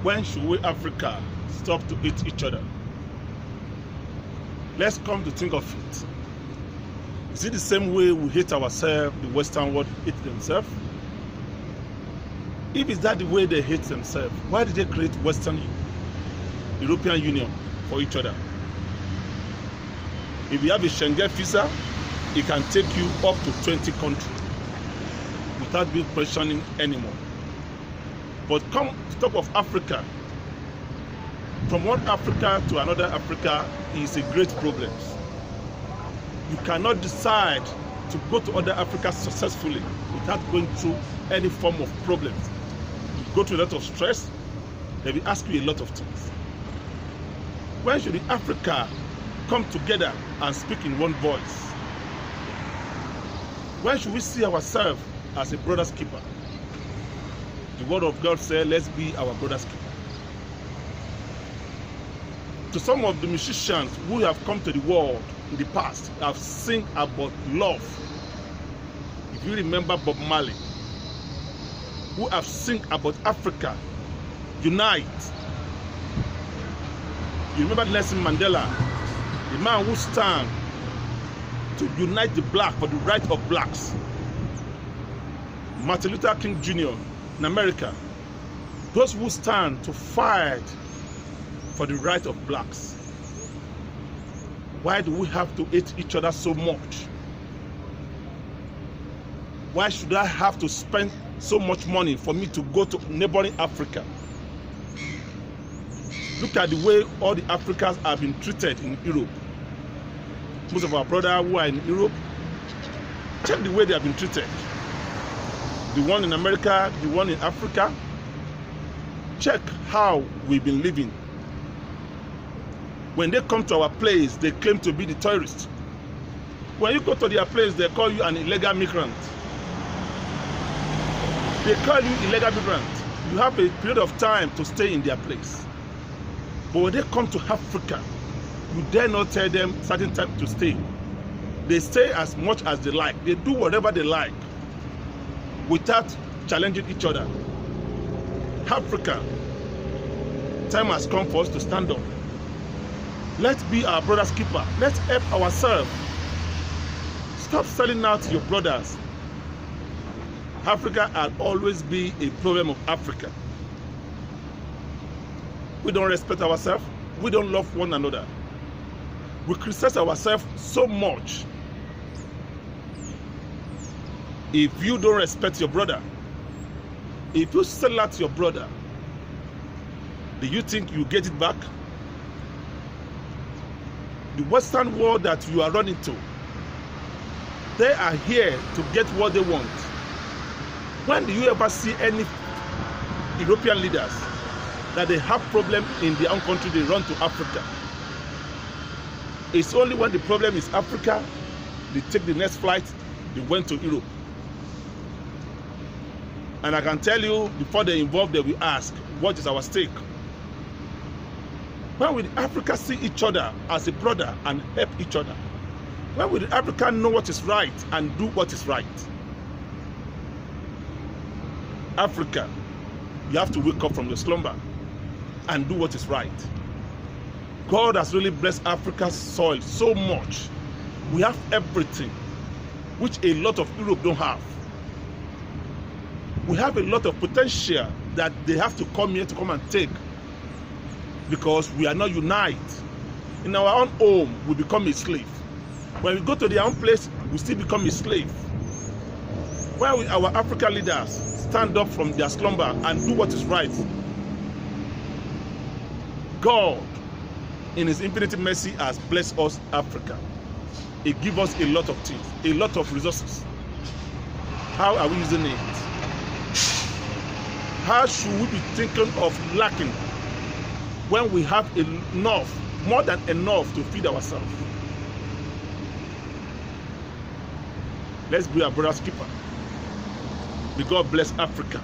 When should we, Africa, stop to hate each other? Let's come to think of it. Is it the same way we hate ourselves, the Western world hate themselves? If it's that the way they hate themselves, why did they create Western European Union for each other? If you have a Schengen visa, it can take you up to 20 countries without being questioning anymore. But come to top of Africa, from one Africa to another Africa is a great problem. You cannot decide to go to other Africa successfully without going through any form of problems. You go through a lot of stress, they will ask you a lot of things. When should the Africa come together and speak in one voice? When should we see ourselves as a brother's keeper? The word of God says, let's be our brother's keeper. To some of the musicians who have come to the world in the past, have sing about love. If you remember Bob Marley, who have sing about Africa, unite. You remember Nelson Mandela, the man who stand to unite the black for the right of blacks. Martin Luther King Jr. in America, those who stand to fight for the right of blacks. Why do we have to hate each other so much? Why should I have to spend so much money for me to go to neighboring Africa? Look at the way all the Africans have been treated in Europe. Most of our brothers who are in Europe, check the way they have been treated. The one in America, the one in Africa. Check how we've been living. When they come to our place, they claim to be the tourists. When you go to their place, they call you an illegal migrant. They call you illegal migrant. You have a period of time to stay in their place. But when they come to Africa, you dare not tell them certain time to stay. They stay as much as they like. They do whatever they like without challenging each other. Africa, time has come for us to stand up. Let's be our brother's keeper. Let's help ourselves. Stop selling out to your brothers. Africa will always be a problem of Africa. We don't respect ourselves. We don't love one another. We criticize ourselves so much. If you don't respect your brother, if you sell out your brother, do you think you get it back? The Western world that you are running to, they are here to get what they want. When do you ever see any European leaders that they have problem in their own country, they run to Africa? It's only when the problem is Africa, they take the next flight, they went to Europe. And I can tell you, before they involve, they will ask, what is our stake? When will Africa see each other as a brother and help each other? When will Africa know what is right and do what is right? Africa, you have to wake up from your slumber and do what is right. God has really blessed Africa's soil so much. We have everything, which a lot of Europe don't have. We have a lot of potential that they have to come here to come and take, because we are not united. In our own home, we become a slave. When we go to their own place, we still become a slave. Why will our African leaders stand up from their slumber and do what is right? God, in His infinite mercy, has blessed us, Africa. He gives us a lot of things, a lot of resources. How are we using it? How should we be thinking of lacking when we have enough, more than enough, to feed ourselves? Let's be our brother's keeper. May God bless Africa.